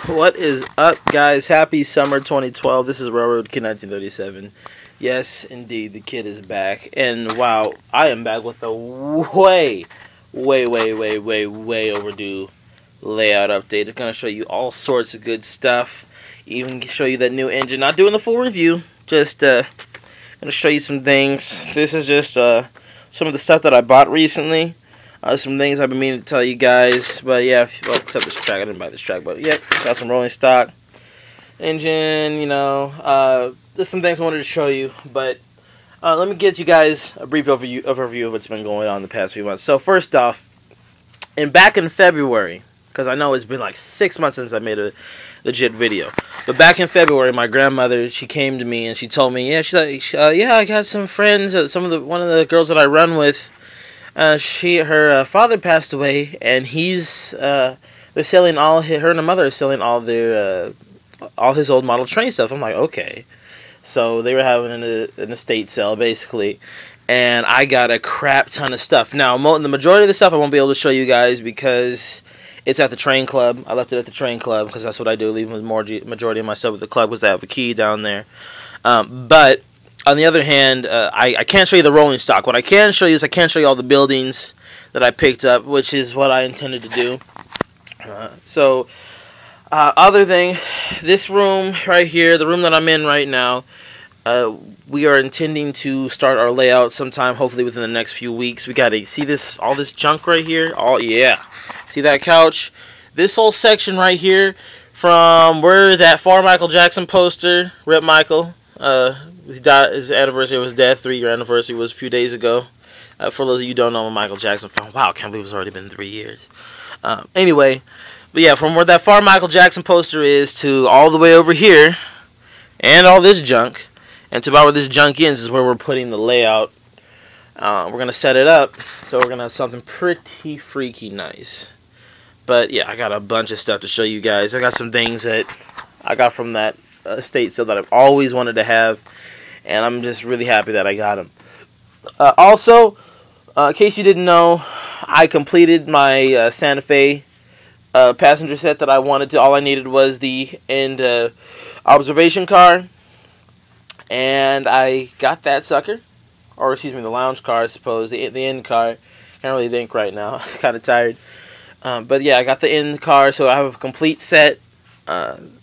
What is up, guys? Happy summer 2012. This is Railroad Kid 1937. Yes, indeed, the kid is back. And wow, I am back with a way overdue layout update. It's going to show you all sorts of good stuff. Even show you that new engine. Not doing the full review, just going to show you some things. This is just some of the stuff that I bought recently. Some things I've been meaning to tell you guys, but yeah, well, except this track. I didn't buy this track, but yeah, got some rolling stock engine, you know, there's some things I wanted to show you, but let me get you guys a brief overview of what's been going on the past few months. So first off, back in February, because I know it's been like 6 months since I made a legit video, but back in February, my grandmother, she came to me and she told me, yeah, she's like, yeah, I got some friends, one of the girls that I run with. Her father passed away, and they're selling her and her mother are selling all his old model train stuff. I'm like, okay. So they were having an estate sale, basically, and I got a crap ton of stuff. Now, the majority of the stuff I won't be able to show you guys because it's at the train club. I left it at the train club because that's what I do, leaving the majority of my stuff at the club because they have a key down there. But on the other hand, I can't show you the rolling stock. What I can show you is I can show you all the buildings that I picked up, which is what I intended to do. Other thing, this room right here, the room that I'm in right now, we are intending to start our layout sometime, hopefully within the next few weeks. We gotta see all this junk right here. Oh yeah, see that couch? This whole section right here, from where that far Michael Jackson poster, Rip Michael. His anniversary of his death, 3-year anniversary, was a few days ago. For those of you who don't know, I'm a Michael Jackson fan. Wow, I can't believe it's already been 3 years. Anyway, but yeah, from where that far Michael Jackson poster is to all the way over here, and all this junk, and to about where this junk ends is where we're putting the layout. We're going to set it up, so we're going to have something pretty freaky nice. But yeah, I got a bunch of stuff to show you guys. I got some things that I got from that estate sale that I've always wanted to have, and I'm just really happy that I got them. Also, in case you didn't know, I completed my Santa Fe passenger set that I wanted to. All I needed was the end observation car, and I got that sucker, or excuse me, the lounge car, I suppose, the end car. Can't really think right now. Kind of tired, but yeah, I got the end car, so I have a complete set.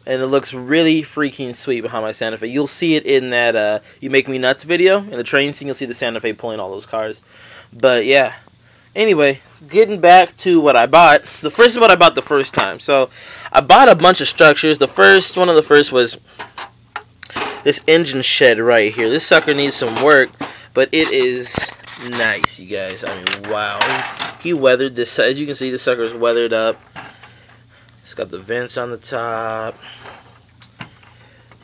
And it looks really freaking sweet behind my Santa Fe. You'll see it in that You Make Me Nuts video. In the train scene, you'll see the Santa Fe pulling all those cars. But yeah. Anyway, getting back to what I bought. The first is what I bought the first time. So, I bought a bunch of structures. One of the first was this engine shed right here. This sucker needs some work, but it is nice, you guys. I mean, wow. He weathered this. As you can see, the sucker is weathered up. It's got the vents on the top.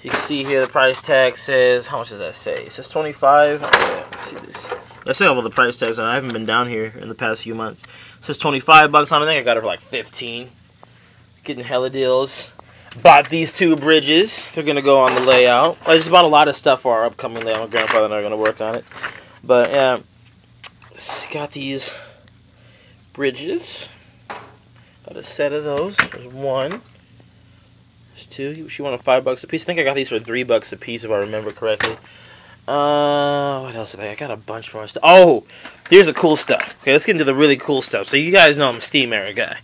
You can see here the price tag says, how much does that say? It says 25. Oh, yeah, let's see this. Let's say all the price tags. I haven't been down here in the past few months. It says 25 bucks on it. I think I got it for like 15. Getting hella deals. Bought these 2 bridges. They're going to go on the layout. I just bought a lot of stuff for our upcoming layout. My grandfather and I are going to work on it. But yeah, got these bridges. Got a set of those. There's 1. There's 2. She wanted $5 a piece. I think I got these for $3 a piece if I remember correctly. What else did I got? A bunch more stuff. Oh, here's the cool stuff. Okay, let's get into the really cool stuff. So you guys know I'm a steam era guy.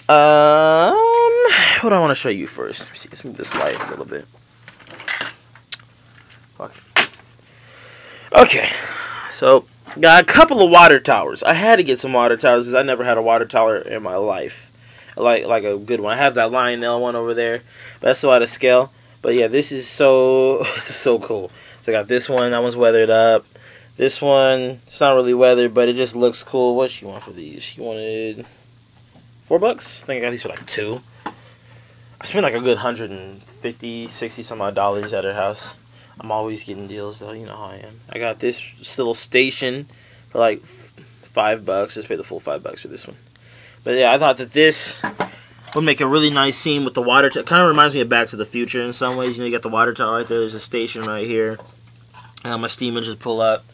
What do I want to show you first? Let's move this light a little bit. Fuck. Okay, so got a couple of water towers. I had to get some water towers because I never had a water tower in my life, like a good one. I have that Lionel one over there, but that's so out of scale. But yeah, this is so cool. So I got this one. That one's weathered up. This one, it's not really weathered, but it just looks cool. What she want for these? She wanted $4. I think I got these for like 2. I spent like a good 150, 60 some odd dollars at her house. I'm always getting deals though, you know how I am. I got this little station for like $5. Just paid the full $5 for this one. But yeah, I thought that this would make a really nice scene with the water tower. Kind of reminds me of Back to the Future in some ways. You know, you got the water tower right there. There's a station right here. My steam engines pull up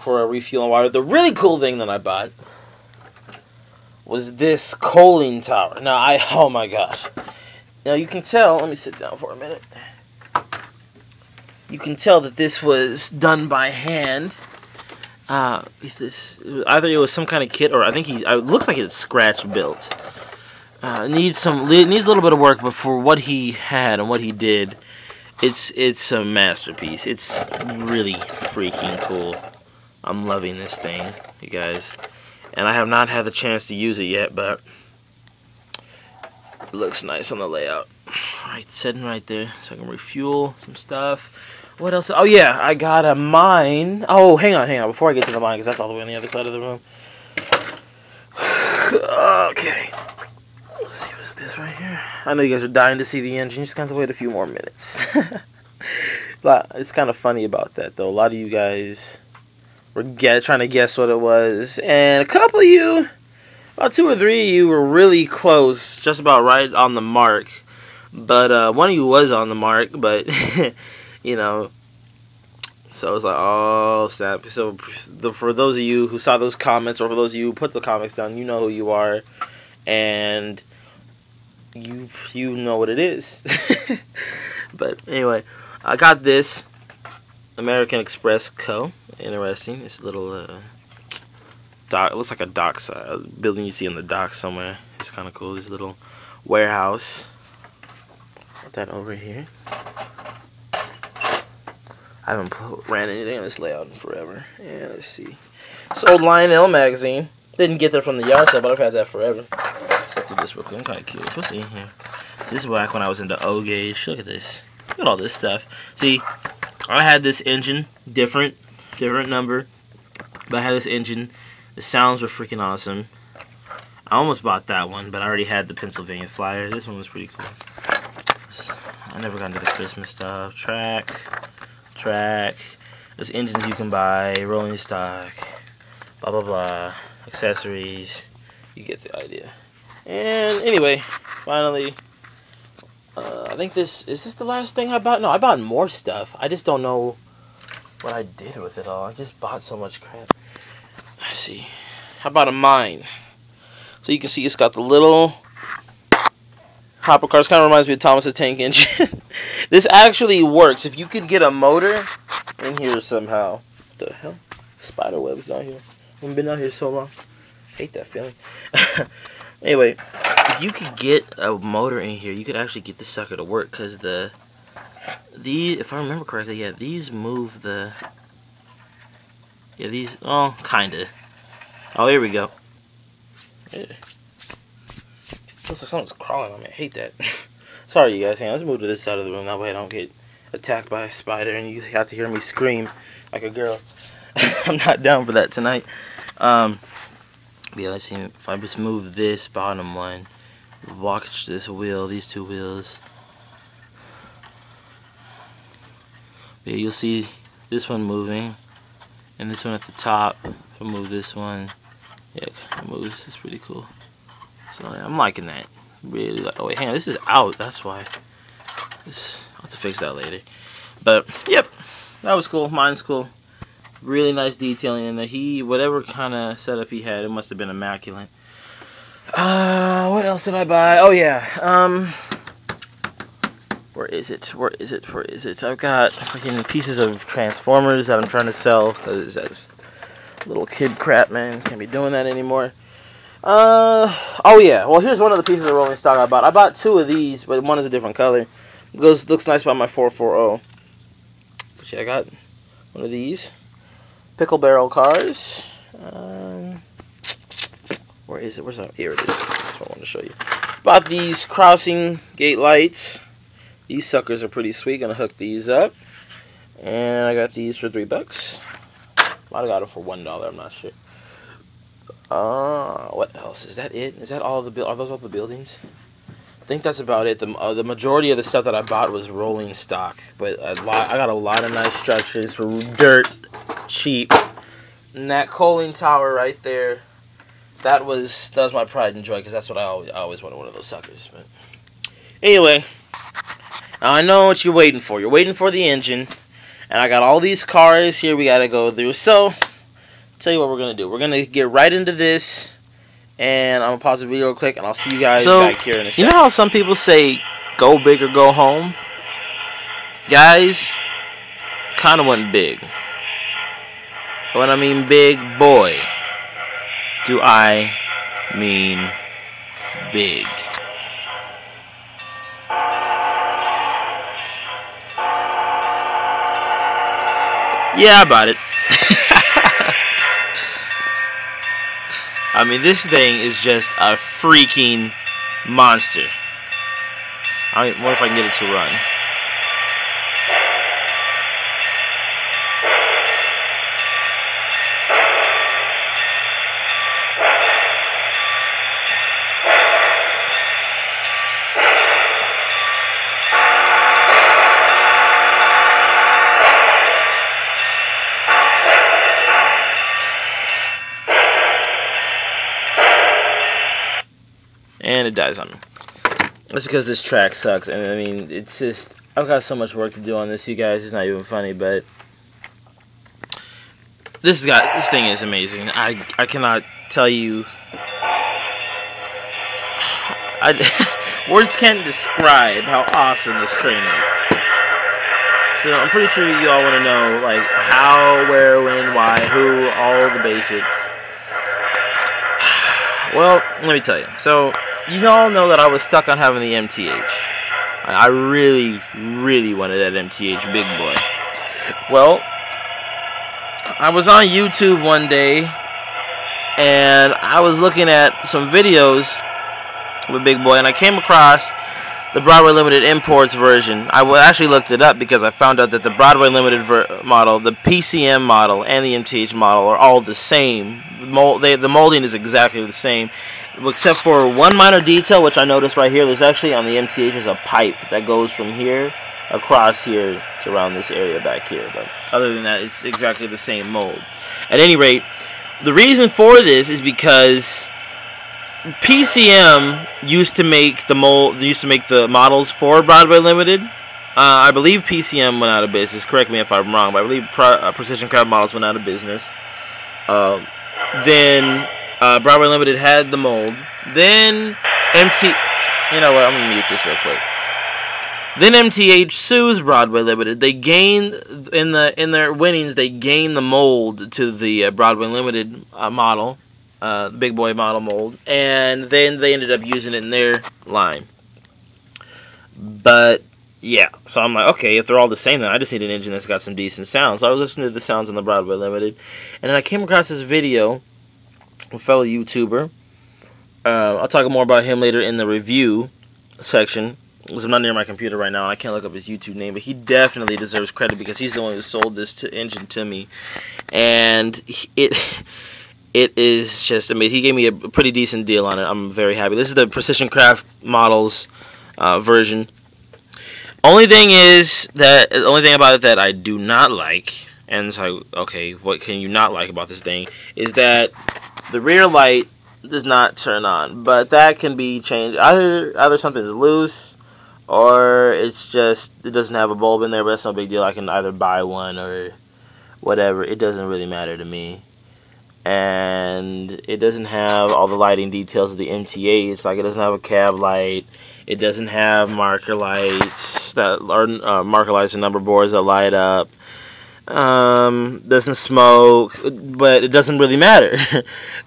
for a refuel and water. The really cool thing that I bought was this coaling tower. Now, oh my gosh. Now you can tell, let me sit down for a minute. You can tell that this was done by hand. Either it was some kind of kit, or I think it looks like it's scratch built. Needs a little bit of work, but for what he had and what he did, it's a masterpiece. It's really freaking cool. I'm loving this thing, you guys. And I have not had the chance to use it yet, but it looks nice on the layout. Right, sitting right there, so I can refuel some stuff. What else? Oh yeah, I got a mine. Oh, hang on. Before I get to the mine, because that's all the way on the other side of the room. Okay. Let's see, what's this right here? I know you guys are dying to see the engine. You just got to wait a few more minutes. But it's kind of funny about that, though. A lot of you guys were trying to guess what it was, and a couple of you, about 2 or 3 of you, were really close, just about right on the mark. But one of you was on the mark, but you know. So it's like, oh snap. So for those of you who saw those comments, or for those of you who put the comics down, you know who you are, and you know what it is. But anyway, I got this American Express Co. Interesting. It's a little dock. It looks like a dock building you see on the dock somewhere. It's kind of cool. This little warehouse. Put that over here. I haven't ran anything on this layout in forever. Yeah, let's see. This old Lionel magazine. Didn't get that from the yard sale, but I've had that forever. Let's look through this real quick. I'm kind of curious. What's in here? This is back when I was into O gauge. Look at this. Look at all this stuff. See, I had this engine, different number, but I had this engine. The sounds were freaking awesome. I almost bought that one, but I already had the Pennsylvania Flyer. This one was pretty cool. I never got into the Christmas stuff. Track. There's engines you can buy, rolling stock, blah blah blah, accessories. You get the idea. And anyway, finally, I think is this the last thing I bought? No, I bought more stuff. I just don't know what I did with it all. I just bought so much crap. Let's see. How about a mine? So you can see it's got the little hopper cars. Kind of reminds me of Thomas the Tank Engine. This actually works. If you could get a motor in here somehow. What the hell? Spider webs out here. I haven't been out here so long. Hate that feeling. Anyway, if you could get a motor in here, you could actually get this sucker to work, because these, if I remember correctly, yeah, these move the, yeah, these, oh, kinda. Oh, here we go. Yeah. Looks like someone's crawling on me. I hate that. Sorry, you guys. Hang on, let's move to this side of the room. That way I don't get attacked by a spider and you have to hear me scream like a girl. I'm not down for that tonight. Yeah, let's see. If I just move this bottom one, watch this wheel, these 2 wheels. Yeah, you'll see this one moving, and this one at the top. If I move this one, yeah, it moves. It's pretty cool. So yeah, I'm liking that. Really like. Oh wait, hang on. This is out. That's why. I'll have to fix that later. But yep, that was cool. Mine's cool. Really nice detailing in there. Whatever kind of setup he had, it must have been immaculate. What else did I buy? Oh yeah. Where is it? I've got freaking pieces of Transformers that I'm trying to sell, because that's little kid crap, man. Can't be doing that anymore. Oh yeah. Well, here's one of the pieces of rolling stock I bought. I bought 2 of these, but one is a different color. It looks nice by my 440. But yeah, I got one of these pickle barrel cars. Where is it? Where's that? Here it is. That's what I wanted to show you. Bought these crossing gate lights. These suckers are pretty sweet. Gonna hook these up. And I got these for $3. Might have got them for $1. I'm not sure. What else? Is that it? Is that all the are those all the buildings? I think that's about it. The majority of the stuff that I bought was rolling stock, but I got a lot of nice structures for dirt cheap. And that coaling tower right there, that was my pride and joy, because that's what I always wanted, one of those suckers. But anyway, now I know what you're waiting for. You're waiting for the engine, and I got all these cars here we gotta go through. So tell you what we're gonna do. We're gonna get right into this, and I'm gonna pause the video real quick, and I'll see you guys back here in a second. You know how some people say go big or go home. Guys, kind of went big. When I mean big, boy, do I mean big. Yeah, I bought it. I mean, this thing is just a freaking monster. I wonder if I can get it to run. And it dies on me. That's because this track sucks, and I mean, it's just, I've got so much work to do on this, you guys, it's not even funny, but this thing is amazing. I cannot tell you, words can't describe how awesome this train is. So I'm pretty sure you all want to know, like, how, where, when, why, who, all the basics. Well, let me tell you. So, you all know that I was stuck on having the MTH. I really, really wanted that MTH big boy. Well, I was on YouTube one day, and I was looking at some videos with Big Boy, and I came across the Broadway Limited Imports version. I actually looked it up because I found out that the Broadway Limited model, the PCM model, and the MTH model are all the same. The molding is exactly the same, except for one minor detail, which I noticed right here. There's actually, on the MTH, there's a pipe that goes from here across here to around this area back here. But other than that, it's exactly the same mold. At any rate, the reason for this is because PCM used to make the models for Broadway Limited. I believe PCM went out of business. Correct me if I'm wrong, but I believe Precision Craft Models went out of business. Then Broadway Limited had the mold. Then you know what? I'm gonna mute this real quick. Then MTH sues Broadway Limited. They gained in their winnings. They gained the mold to the Broadway Limited model. The Big Boy model mold, and then they ended up using it in their line. But yeah, so I'm like, okay, if they're all the same, then I just need an engine that's got some decent sounds. So I was listening to the sounds on the Broadway Limited, and then I came across this video, a fellow YouTuber. I'll talk more about him later in the review section, because I'm not near my computer right now and I can't look up his YouTube name, but he definitely deserves credit because he's the one who sold this engine to me, and it is just amazing. He gave me a pretty decent deal on it. I'm very happy. This is the Precision Craft Models version. The only thing about it that I do not like, and it's like, okay, what can you not like about this thing, is that the rear light does not turn on. But that can be changed. Either something's loose, or it's just, it doesn't have a bulb in there, but that's no big deal. I can either buy one or whatever. It doesn't really matter to me. And it doesn't have all the lighting details of the MTA. Like, it doesn't have a cab light. It doesn't have marker lights that are marker lights and number boards that light up. Doesn't smoke, but it doesn't really matter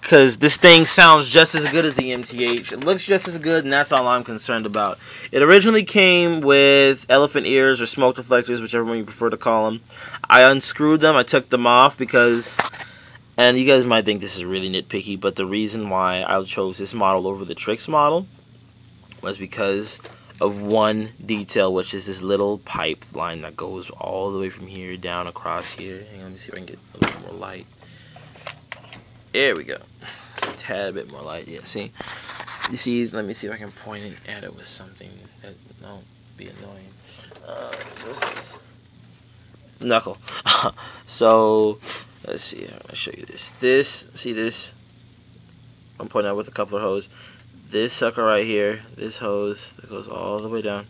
because this thing sounds just as good as the MTH. It looks just as good, and that's all I'm concerned about. It originally came with elephant ears or smoke deflectors, whichever one you prefer to call them. I unscrewed them. I took them off because, and you guys might think this is really nitpicky, but the reason why I chose this model over the Trix model was because of one detail, which is this little pipe line that goes all the way from here down across here. Hang on, let me see if I can get a little more light. There we go. Just a tad bit more light. Yeah, see? You see, let me see if I can point it at it with something that won't be annoying. What's this? Knuckle. So, let's see. I'll show you this. See this? I'm pointing out with a coupler hose. This sucker right here, this hose that goes all the way down,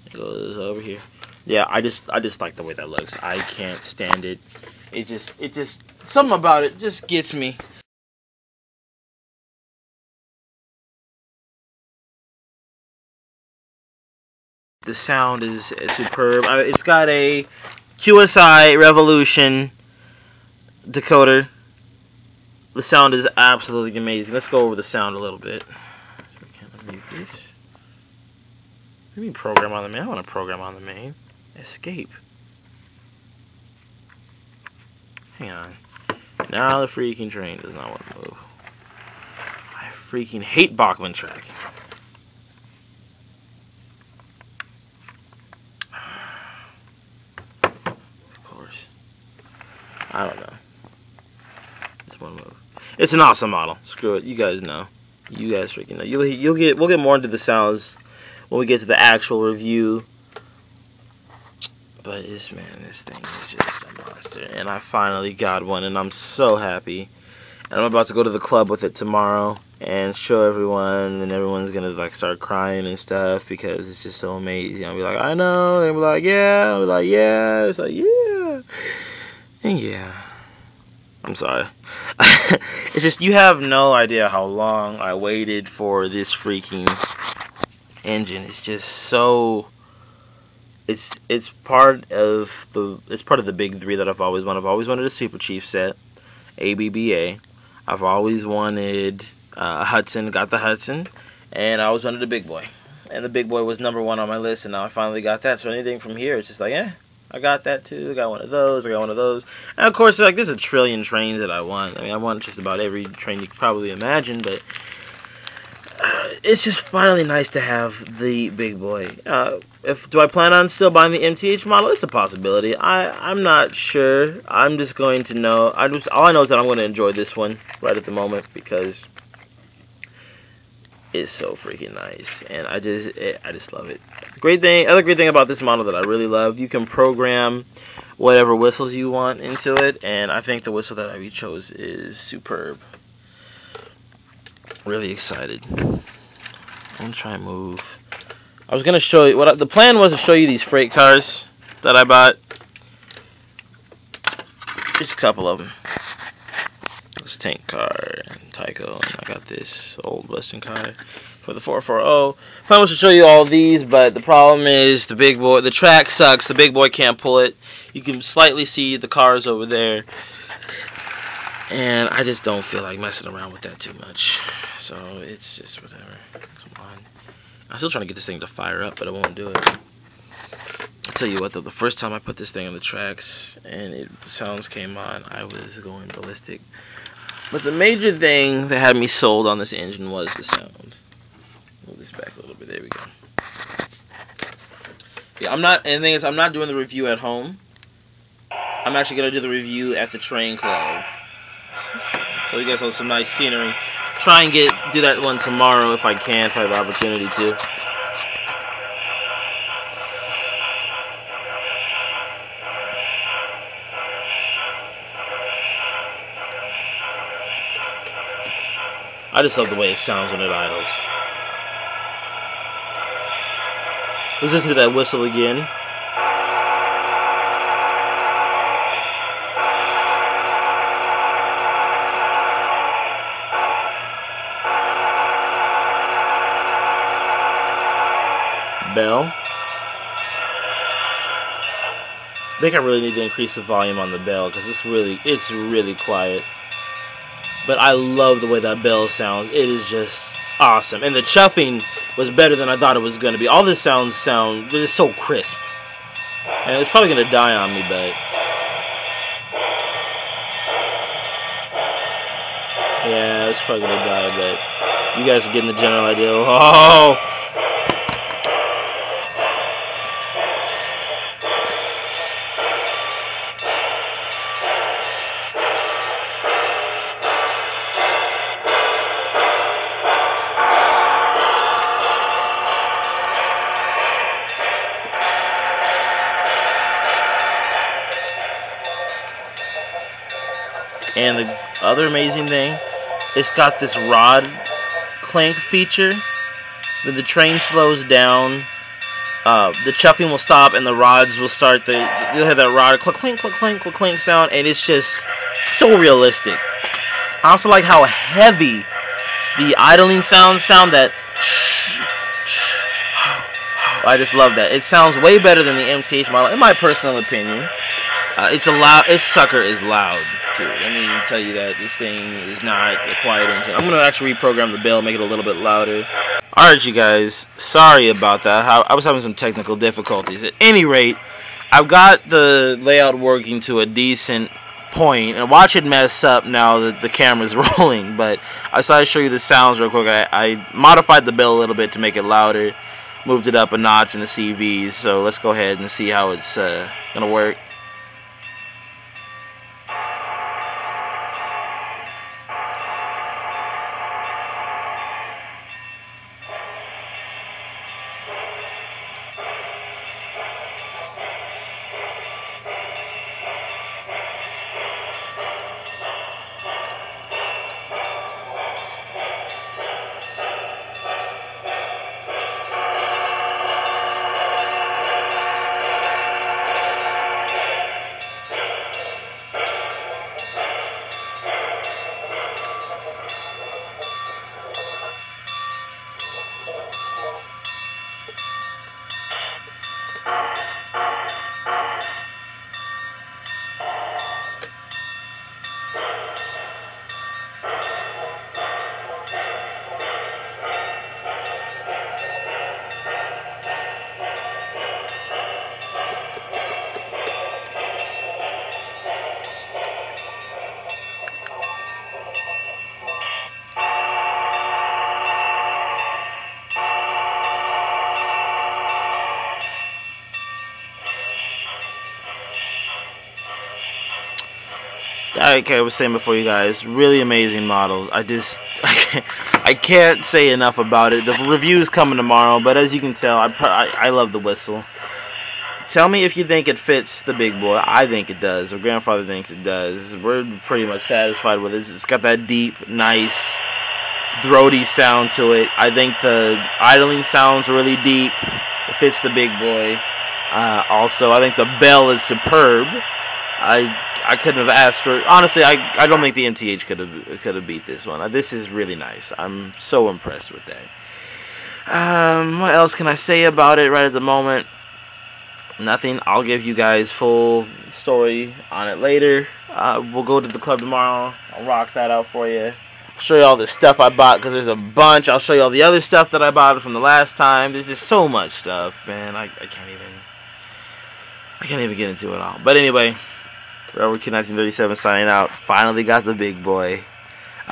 it goes over here. Yeah, I just like the way that looks. I can't stand it. It just something about it just gets me. The sound is superb. It's got a QSI Revolution decoder. The sound is absolutely amazing. Let's go over the sound a little bit. Can I mute this? What do you mean program on the main? I want to program on the main. Escape. Hang on. Now the freaking train does not want to move. I freaking hate Bachman track. Of course. I don't know. This one move. It's an awesome model. Screw it. You guys know. You guys freaking know. We'll get more into the sounds when we get to the actual review. But this thing is just a monster. And I finally got one, and I'm so happy. And I'm about to go to the club with it tomorrow and show everyone, and everyone's gonna like start crying and stuff because it's just so amazing. I'll be like, I know. And they'll be like, yeah. I'll be like, yeah. It's like, yeah. And yeah. I'm sorry. It's just, you have no idea how long I waited for this freaking engine. It's just so... It's part of the big three that I've always wanted. I've always wanted a Super Chief set, ABBA. I've always wanted a Hudson, got the Hudson, and I always wanted a Big Boy. And the Big Boy was #1 on my list, and now I finally got that. So anything from here, it's just like, I got that too. I got one of those. I got one of those. And of course, like, there's a trillion trains that I want. I mean, I want just about every train you could probably imagine, but it's just finally nice to have the Big Boy. Do I plan on still buying the MTH model? It's a possibility. I'm not sure. I'm just going to know. All I know is that I'm going to enjoy this one right at the moment because it's so freaking nice, and I just love it. Other great thing about this model that I really love, you can program whatever whistles you want into it, and I think the whistle that I chose is superb. Really excited. I'm gonna try and move. I was gonna show you the plan was to show you these freight cars that I bought. Just a couple of them. This tank car and Tyco, and I got this old Western car for the 440. Plan was to show you all these, but the problem is the track sucks. The Big Boy can't pull it. You can slightly see the cars over there, and I just don't feel like messing around with that too much. So it's just whatever. Come on. I'm still trying to get this thing to fire up, but it won't do it. I'll tell you what, though, the first time I put this thing on the tracks and sounds came on, I was going ballistic. But the major thing that had me sold on this engine was the sound. Move this back a little bit. There we go. Yeah, and the thing is, I'm not doing the review at home. I'm actually going to do the review at the train club. So you guys have some nice scenery. Try and do that one tomorrow if I can, if I have the opportunity to. I just love the way it sounds when it idles. Let's listen to that whistle again. Bell. I think I really need to increase the volume on the bell because it's really quiet. But I love the way that bell sounds. It is just awesome. And the chuffing was better than I thought it was going to be. All the sounds they're just so crisp. And it's probably going to die on me, but yeah, it's probably going to die, but you guys are getting the general idea. Oh! And the other amazing thing, it's got this rod clank feature. When the train slows down, the chuffing will stop and the rods will start. You'll have that rod clink, clink, clink, clink, clink sound, and it's just so realistic. I also like how heavy the idling sound that I just love that. It sounds way better than the MTH model, in my personal opinion. It's a loud. This sucker is loud too. Let me tell you that this thing is not a quiet engine. I'm gonna actually reprogram the bell, make it a little bit louder. All right, you guys. Sorry about that. I was having some technical difficulties. At any rate, I've got the layout working to a decent point, and watch it mess up now that the camera's rolling. But I decided to show you the sounds real quick. I modified the bell a little bit to make it louder, moved it up a notch in the CVs. So let's go ahead and see how it's gonna work. Like I was saying before, you guys, really amazing model. I can't say enough about it. The review's coming tomorrow, but as you can tell, I love the whistle. Tell me if you think it fits the big boy. I think it does. Or grandfather thinks it does. We're pretty much satisfied with it. It's got that deep, nice, throaty sound to it. I think the idling sounds really deep. It fits the big boy. Also, I think the bell is superb. I couldn't have asked for. Honestly, I don't think the MTH could have beat this one. This is really nice. I'm so impressed with that. What else can I say about it right at the moment? Nothing. I'll give you guys full story on it later. We'll go to the club tomorrow. I'll rock that out for you. I'll show you all the stuff I bought because there's a bunch. I'll show you all the other stuff that I bought from the last time. There's just so much stuff, man. I can't even get into it all. But anyway. Railroad Kid 1937 signing out. Finally got the big boy.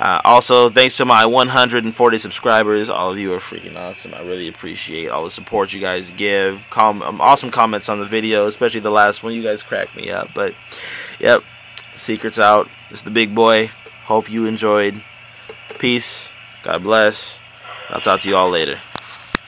Also, thanks to my 140 subscribers. All of you are freaking awesome. I really appreciate all the support you guys give. Awesome comments on the video, especially the last one. You guys cracked me up. But, yep, secret's out. It's the big boy. Hope you enjoyed. Peace. God bless. I'll talk to you all later.